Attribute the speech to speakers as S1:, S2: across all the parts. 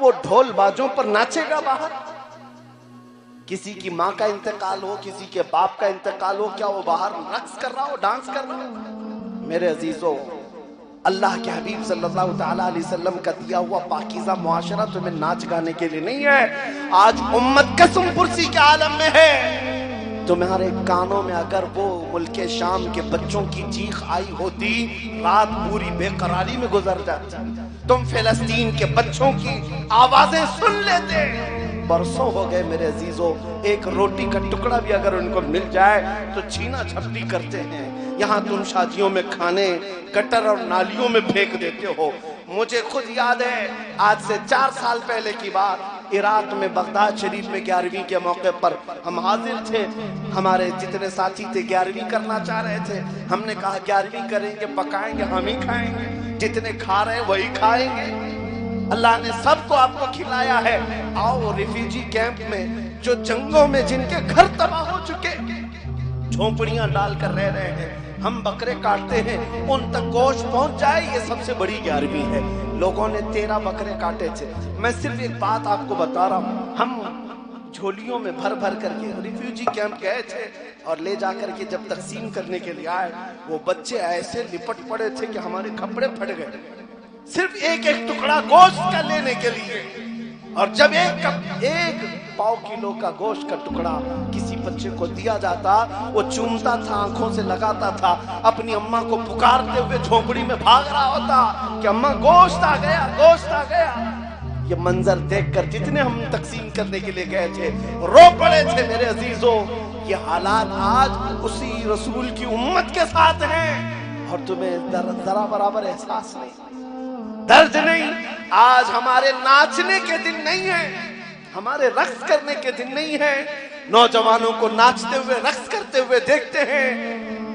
S1: وہ ڈھول بازوں پر ناچے گا باہر؟ کسی کی ماں کا انتقال ہو، کسی کے باپ کا انتقال ہو، کیا وہ باہر رقص کر رہا ہو، ڈانس کر رہا ہو؟ میرے عزیزو، اللہ کے حبیب صلی اللہ تعالیٰ علیہ وسلم کا دیا ہوا پاکیزہ معاشرہ تمہیں ناچ گانے کے لیے نہیں ہے۔ آج امت قسم پرسی کے عالم میں ہے۔ تمہارے کانوں میں اگر وہ ملک شام کے بچوں کی چیخ آئی ہوتی، رات پوری بے قراری میں گزر جاتی۔ تم فلسطین کے بچوں کی آوازیں سن لیتے۔ برسوں ہو گئے میرے عزیزو، ایک روٹی کا ٹکڑا بھی اگر ان کو مل جائے تو چھینا جھپٹی کرتے ہیں۔ یہاں تم شادیوں میں کھانے گٹر اور نالیوں میں پھینک دیتے ہو۔ مجھے خود یاد ہے، آج سے 4 سال پہلے کی بات، عراق میں بغداد شریف میں 11ویں کے موقع پر ہم حاضر تھے۔ ہمارے جتنے ساتھی تھے 11ویں کرنا چاہ رہے تھے۔ ہم نے کہا 11ویں کریں گے، پکائیں گے، ہم ہی کھائیں گے، جتنے کھا رہے وہی کھائیں گے۔ اللہ نے سب کو آپ کو کھلایا ہے۔ آؤ ریفیوجی کیمپ میں، جو جنگوں میں جن کے گھر تباہ ہو چکے، جھونپڑیاں ڈال کر رہ رہے ہیں، ہم بکرے کاٹتے ہیں، ان تک گوشت پہنچ جائے، یہ سب سے بڑی 11ویں ہے۔ لوگوں نے 13 بکرے کاٹے تھے۔ میں صرف ایک بات آپ کو بتا رہا ہوں، ہم جھولیوں میں بھر بھر کر کے ریفیوجی کیمپ گئے تھے، اور لے جا کر کے جب تقسیم کرنے کے لیے آئے، وہ بچے ایسے لپٹ پڑے تھے کہ ہمارے کپڑے پھٹ گئے، صرف ایک ایک ٹکڑا گوشت کا لینے کے لیے۔ اور جب ایک پاؤ کلو کا گوشت کا ٹکڑا کسی بچے کو دیا جاتا، وہ چومتا تھا، آنکھوں سے لگاتا تھا، اپنی اماں کو پکارتے ہوئے جھونپڑی میں بھاگ رہا ہوتا کہ اماں گوشت آ گیا، گوشت آ گیا۔ یہ منظر دیکھ کر جتنے ہم تقسیم کرنے کے لیے گئے تھے رو پڑے تھے میرے عزیزو۔ یہ حالات آج اسی رسول کی امت کے ساتھ ہیں، اور تمہیں ذرا برابر احساس نہیں، درد نہیں۔ آج ہمارے ناچنے کے دن نہیں ہیں، ہمارے رقص کرنے کے دن نہیں ہیں۔ نوجوانوں کو ناچتے ہوئے رقص کرتے ہوئے دیکھتے ہیں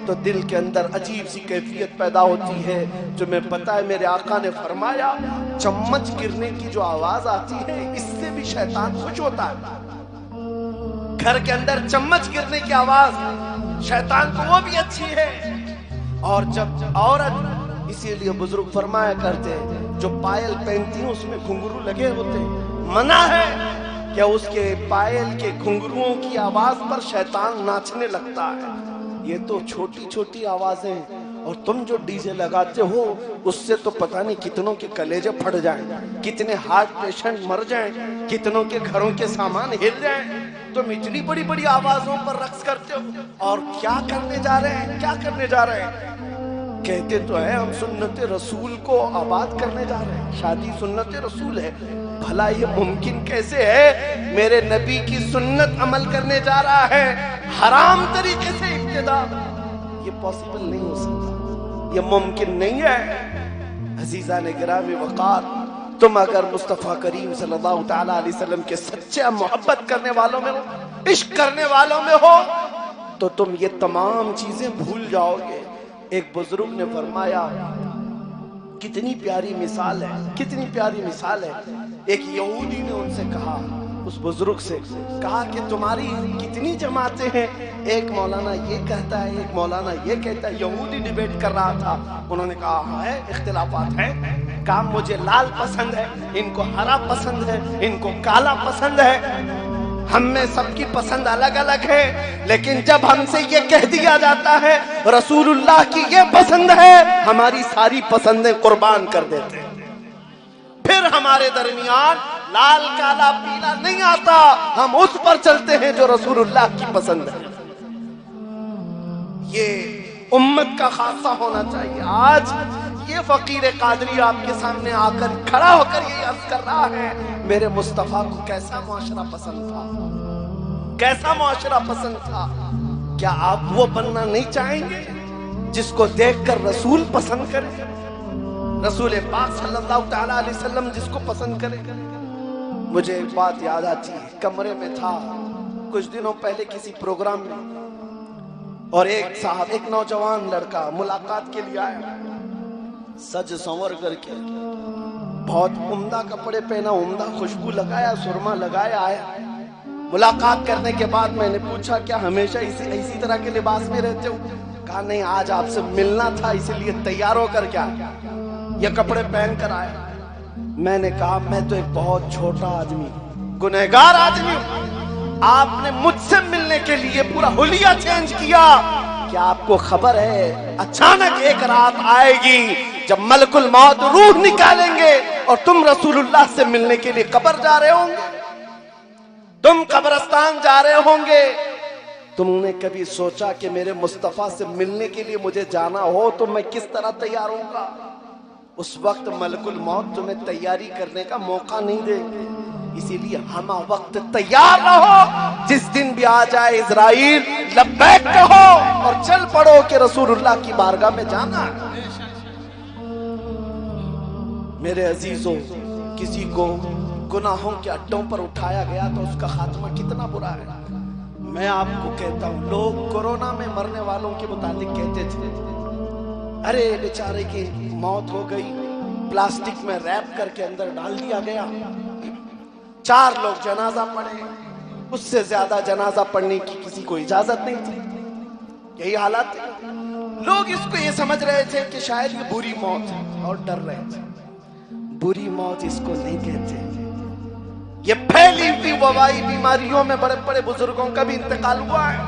S1: تو دل کے اندر عجیب سی کیفیت پیدا ہوتی ہے۔ تمہیں پتہ ہے میرے آقا نے فرمایا، چمچ گرنے کی جو آواز آتی ہے اس سے بھی شیطان خوش ہوتا ہے۔ گھر کے اندر چمچ گرنے کی آواز شیطان کو وہ بھی اچھی ہے۔ اور جب عورت، اسی لیے بزرگ فرمایا کرتے جو پائل پہنتی ہیں اس میں گھنگرو لگے ہوتے، منع ہے کہ اس کے پائل کے گھنگروؤں کی آواز پر شیطان ناچنے لگتا ہے۔ یہ تو چھوٹی چھوٹی آوازیں، اور تم جو ڈی جے لگاتے ہو اس سے تو پتہ نہیں کتنوں کے کلیجے پھٹ جائیں، کتنے ہارٹ پیشنٹ مر جائیں، کتنوں کے گھروں کے سامان ہل جائیں۔ تم اتنی بڑی بڑی آوازوں پر رقص کرتے ہو، اور کیا کرنے جا رہے ہیں، کیا کرنے جا رہے ہیں؟ کہتے تو ہے ہم سنت رسول کو آباد کرنے جا رہے ہیں، شادی سنت رسول ہے۔ بھلا یہ ممکن کیسے ہے؟ میرے نبی کی سنت عمل کرنے جا رہا ہے، حرام طریقے سے ابتدا، یہ پاسبل نہیں ہو سکتا، یہ ممکن نہیں ہے۔ عزیزان گرامی وقار، تم اگر مصطفیٰ کریم صلی اللہ تعالیٰ علیہ وسلم کے سچے محبت کرنے والوں میں ہو، عشق کرنے والوں میں ہو، تو تم یہ تمام چیزیں بھول جاؤ گے۔ ایک بزرگ نے فرمایا، کتنی پیاری مثال ہے، کتنی پیاری مثال ہے۔ ایک یہودی نے ان سے کہا، اس بزرگ سے کہا کہ تمہاری کتنی جماعتیں ہیں؟ ایک مولانا یہ کہتا ہے، ایک مولانا یہ کہتا ہے۔ یہودی ڈیبیٹ کر رہا تھا، انہوں نے کہا ہے اختلافات ہیں، کام مجھے لال پسند ہے، ان کو ہرا پسند ہے، ان کو کالا پسند ہے، ہم میں سب کی پسند الگ الگ ہے، لیکن جب ہم سے یہ کہہ دیا جاتا ہے رسول اللہ کی یہ پسند ہے، ہماری ساری پسندیں قربان کر دیتے ہیں۔ پھر ہمارے درمیان لال کالا پیلا نہیں آتا، ہم اس پر چلتے ہیں جو رسول اللہ کی پسند ہے۔ یہ امت کا خاصہ ہونا چاہیے۔ آج یہ فقیر قادری آپ کے سامنے آ کر کھڑا ہو کر یہ عرض کر رہا ہے، میرے مصطفیٰ کو کیسا معاشرہ پسند تھا، کیسا معاشرہ پسند تھا۔ کیا آپ وہ بننا نہیں چاہیں گے جس کو دیکھ کر رسول پسند کرے، رسول پاک صلی اللہ تعالیٰ علیہ وسلم جس کو پسند کرے؟ مجھے ایک بات یاد آتی ہے، کمرے میں تھا کچھ دنوں پہلے کسی پروگرام میں، اور ایک صاحب، ایک نوجوان لڑکا ملاقات کے لیے آیا، سج سنور کر کے، بہت عمدہ کپڑے پہنا، عمدہ خوشبو لگایا، سرما لگایا آیا۔ ملاقات کرنے کے بعد میں نے پوچھا کیا ہمیشہ اسی طرح کے لباس میں رہتے ہو؟ کہا نہیں، آج آپ سے ملنا تھا، اسی لیے تیار ہو کر کیا یہ کپڑے پہن کر آیا۔ میں نے کہا میں تو ایک بہت چھوٹا آدمی گنہگار آدمی ہوں، آپ نے مجھ سے ملنے کے لیے پورا حلیہ چینج کیا. کیا آپ کو خبر ہے اچانک ایک رات آئے گی جب ملک الموت روح نکالیں گے اور تم رسول اللہ سے ملنے کے لیے قبر جا رہے ہوں گے، تم قبرستان جا رہے ہوں گے. تم نے کبھی سوچا کہ میرے مصطفیٰ سے ملنے کے لیے مجھے جانا ہو تو میں کس طرح تیار ہوں گا؟ اس وقت ملک الموت تمہیں تیاری کرنے کا موقع نہیں دے گے. اسی لیے ہم وقت تیار رہو، جس دن بھی آ جائے اسرائیل لبیک کہو اور چل پڑو کہ رسول اللہ کی بارگاہ میں جانا ہے. میرے عزیزوں، کسی کو گناہوں کے اڈوں پر اٹھایا گیا تو اس کا خاتمہ کتنا برا ہے. میں آپ کو کہتا ہوں، لوگ کورونا میں مرنے والوں کے متعلق کہتے تھے ارے بیچارے کی موت ہو گئی، پلاسٹک میں ریپ کر کے اندر ڈال دیا گیا. 4 لوگ جنازہ پڑھے، اس سے زیادہ جنازہ پڑھنے کی کسی کو اجازت نہیں تھی. یہی حالات ہے. لوگ اس کو یہ سمجھ رہے تھے کہ شاید یہ بری موت ہے اور ڈر رہے تھے. بری موت اس کو نہیں کہتے. یہ پھیلی ہوئی وبائی بیماریوں میں بڑے بڑے بزرگوں کا بھی انتقال ہوا ہے.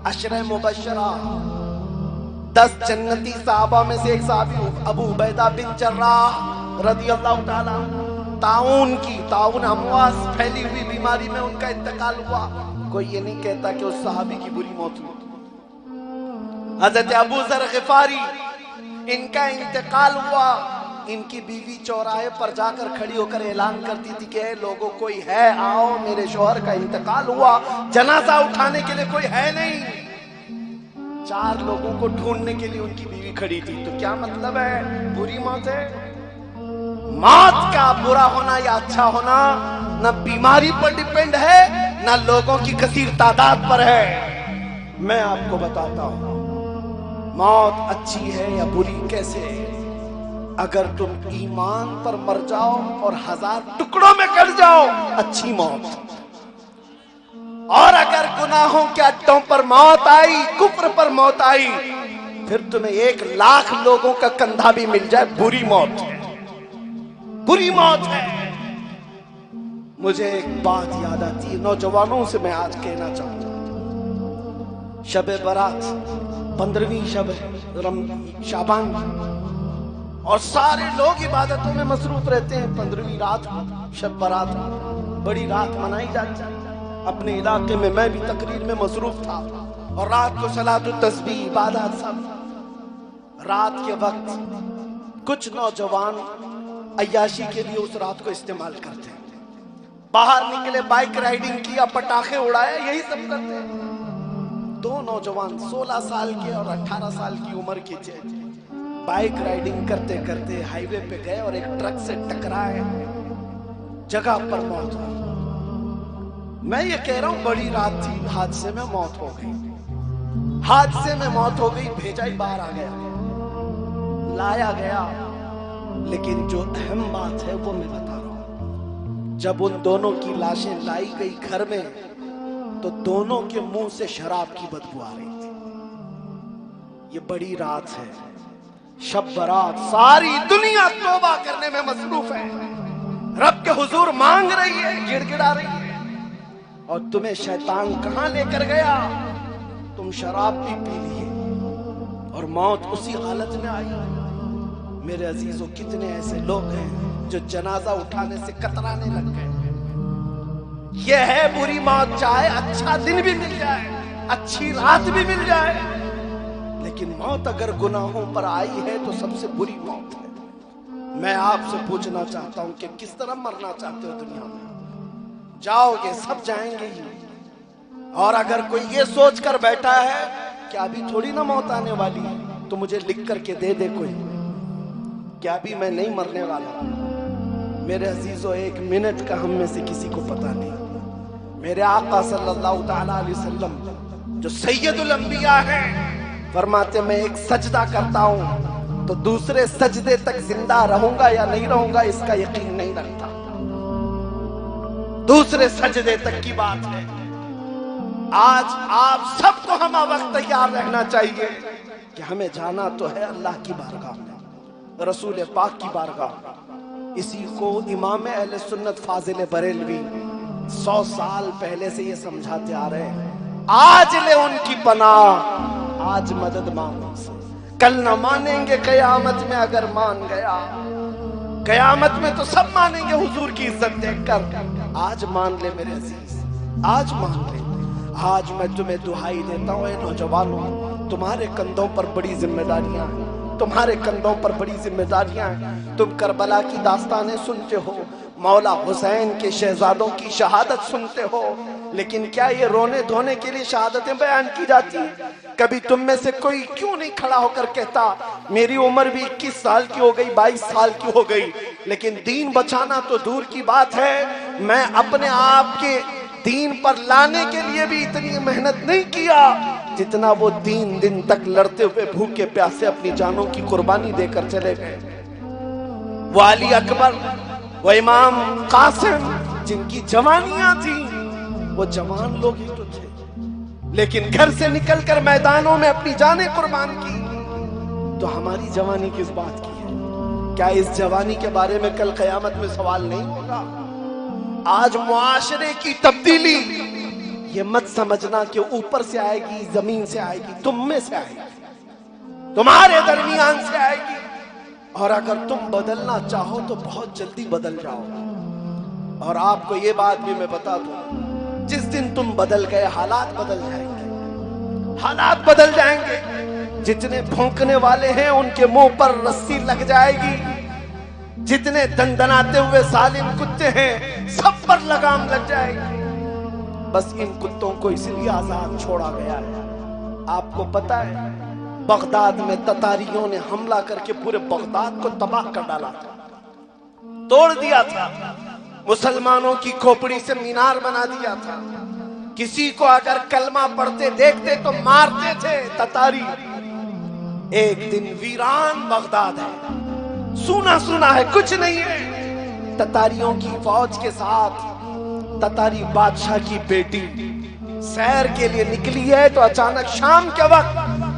S1: عشرہ مبشرہ 10 جنتی صحابہ میں سے ایک صحابی ابو عبیدہ بن جراح رضی اللہ تعالیٰ، طاعون امواس پھیلی ہوئی بیماری میں ان کا انتقال ہوا. کوئی یہ نہیں کہتا کہ اس صحابی کی بری موت ہوئی. حضرت ابو ذر غفاری، ان کا انتقال ہوا. ان کی بیوی چوراہے پر جا کر کھڑی ہو کر اعلان کرتی تھی کہ اے لوگوں کوئی ہے آؤ، میرے شوہر کا انتقال ہوا، جنازہ اٹھانے کے لیے کوئی ہے نہیں. 4 لوگوں کو ڈھونڈنے کے لیے ان کی بیوی کھڑی تھی. تو کیا مطلب ہے بری موت ہے؟ موت کا برا ہونا یا اچھا ہونا نہ بیماری پر ڈیپینڈ ہے نہ لوگوں کی کثیر تعداد پر ہے. میں آپ کو بتاتا ہوں موت اچھی ہے یا بری کیسے ہے. اگر تم ایمان پر مر جاؤ اور 1000 ٹکڑوں میں کٹ جاؤ، اچھی موت. اور اگر گناہوں کے اڈوں پر موت آئی، کفر پر موت آئی، پھر تمہیں 1,00,000 لوگوں کا کندھا بھی مل جائے، بری موت ہے. بری موت ہے. مجھے ایک بات یاد آتی ہے، نوجوانوں سے میں آج کہنا چاہتا ہوں. شب برات 15ویں شب شعبان اور سارے لوگ عبادتوں میں مصروف رہتے ہیں. 15ویں رات شب برات بڑی رات منائی جاتی ہے. اپنے علاقے میں بھی تقریر میں مصروف تھا اور رات کو صلاۃ التسبیح عبادات سب. رات کے وقت کچھ نوجوان عیاشی کے لیے اس رات کو استعمال کرتے ہیں. باہر نکلے، بائک رائیڈنگ کیا، پٹاخے اڑائے، یہی سب کرتے ہیں. 2 نوجوان 16 سال کے اور 18 سال کی عمر کے تھے. بائک رائیڈنگ کرتے کرتے ہائی وے پہ گئے اور ایک ٹرک سے ٹکرائے، جگہ پر موت ہوئی. میں یہ کہہ رہا ہوں بڑی رات تھی، حادثے میں موت ہو گئی. حادثے میں موت ہو گئی، بھیجا ہی باہر آ گیا، لایا گیا. لیکن جو اہم بات ہے وہ میں بتا رہا ہوں. جب ان دونوں کی لاشیں لائی گئی گھر میں تو دونوں کے منہ سے شراب کی بدبو آ رہی تھی. یہ بڑی رات ہے، شب برات. ساری دنیا توبہ کرنے میں مصروف ہے، رب کے حضور مانگ رہی ہے، گڑ گڑا رہی ہے. اور تمہیں شیطان کہاں لے کر گیا؟ تم شراب بھی پی لیے اور موت اسی حالت میں آئی. میرے عزیزوں، کتنے ایسے لوگ ہیں جو جنازہ اٹھانے سے کترانے لگ گئے. یہ ہے بری موت. چاہے اچھا دن بھی مل جائے، اچھی رات بھی مل جائے، لیکن موت اگر گناہوں پر آئی ہے تو سب سے بری موت ہے. میں آپ سے پوچھنا چاہتا ہوں کہ کس طرح مرنا چاہتے ہو دنیا میں؟ جاؤ گے، سب جائیں گے ہی. اور اگر کوئی یہ سوچ کر بیٹھا ہے کہ ابھی تھوڑی نہ موت آنے والی ہے تو مجھے لکھ کر کے دے کوئی کہ ابھی میں نہیں مرنے والا. میرے عزیزو، 1 منٹ کا ہم میں سے کسی کو پتا نہیں. میرے آقا صلی اللہ تعالی علیہ وسلم جو سید الانبیاء ہیں فرماتے میں ایک سجدہ کرتا ہوں تو دوسرے سجدے تک زندہ رہوں گا یا نہیں رہوں گا اس کا یقین نہیں رکھتا. دوسرے سجدے تک کی بات ہے. آج آپ سب کو ہمہ وقت تیار رہنا چاہیے کہ ہمیں جانا تو ہے اللہ کی بارگاہ میں، رسول پاک کی بارگاہ. اسی کو امام اہل سنت فاضل بریلوی 100 سال پہلے سے یہ سمجھاتے آ رہے ہیں، آج لے ان کی پناہ، آج مدد مانگو سے، کل نہ مانیں گے قیامت میں اگر مان گیا، قیامت میں تو سب مانیں گے حضور کی عزت دیکھ کر، آج مان لے میرے عزیز، آج مان لے۔ آج میں تمہیں دعائی دیتا ہوں، اے نوجوانوں، تمہارے کندھوں پر بڑی ذمہ داریاں ہیں، تمہارے کندھوں پر بڑی ذمہ داریاں ہیں۔ تم کربلا کی داستانیں سنتے ہو، مولا حسین کے شہزادوں کی شہادت سنتے ہو، لیکن کیا یہ رونے دھونے کے لیے شہادتیں بیان کی جاتی ہیں؟ کبھی تم میں سے کوئی کیوں نہیں کھڑا ہو کر کہتا میری عمر بھی 21 سال کی ہو گئی، 22 سال کی ہو گئی، لیکن دین بچانا تو دور کی بات ہے، میں اپنے آپ کے دین پر لانے کے لیے بھی اتنی محنت نہیں کیا جتنا وہ 3 دن تک لڑتے ہوئے بھوکے پیاسے اپنی جانوں کی قربانی دے کر چلے گئے۔ وہ علی اکبر، وہ امام قاسم، جن کی جوانیاں تھیں، وہ جوان لوگ ہی تو تھے، لیکن گھر سے نکل کر میدانوں میں اپنی جانیں قربان کی۔ تو ہماری جوانی کس بات کی ہے؟ کیا اس جوانی کے بارے میں کل قیامت میں سوال نہیں ہوگا؟ آج معاشرے کی تبدیلی یہ مت سمجھنا کہ اوپر سے آئے گی، زمین سے آئے گی، تم میں سے آئے گی، تمہارے درمیان سے آئے گی، اور اگر تم بدلنا چاہو تو بہت جلدی بدل جاؤ۔ اور آپ کو یہ بات بھی میں بتا دوں، جس دن تم بدل گئے حالات بدل جائیں گے، حالات بدل جائیں گے۔ جتنے بھونکنے والے ہیں ان کے منہ پر رسی لگ جائے گی، جتنے دندناتے ہوئے ظالم کتے ہیں سب پر لگام لگ جائے گی۔ بس ان کتوں کو اس لیے آزاد چھوڑا گیا ہے۔ آپ کو پتا ہے بغداد میں تتاریوں نے حملہ کر کے پورے بغداد کو تباہ کر ڈالا تھا، توڑ دیا تھا، مسلمانوں کی کھوپڑی سے مینار بنا دیا تھا، کسی کو اگر کلمہ پڑھتے دیکھتے تو مارتے تھے تتاری۔ ایک دن ویران بغداد ہے، سونا سونا ہے، کچھ نہیں ہے۔ تتاریوں کی فوج کے ساتھ تتاری بادشاہ کی بیٹی سیر کے لیے نکلی ہے تو اچانک شام کے وقت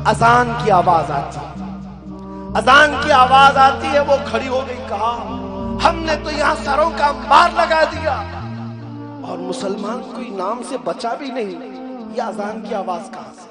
S1: اذان کی آواز آتی ہے، اذان کی آواز آتی ہے، وہ کھڑی ہو گئی، کہا ہم نے تو یہاں سروں کا انبار لگا دیا اور مسلمان کوئی نام سے بچا بھی نہیں، یہ اذان کی آواز کہاں سے؟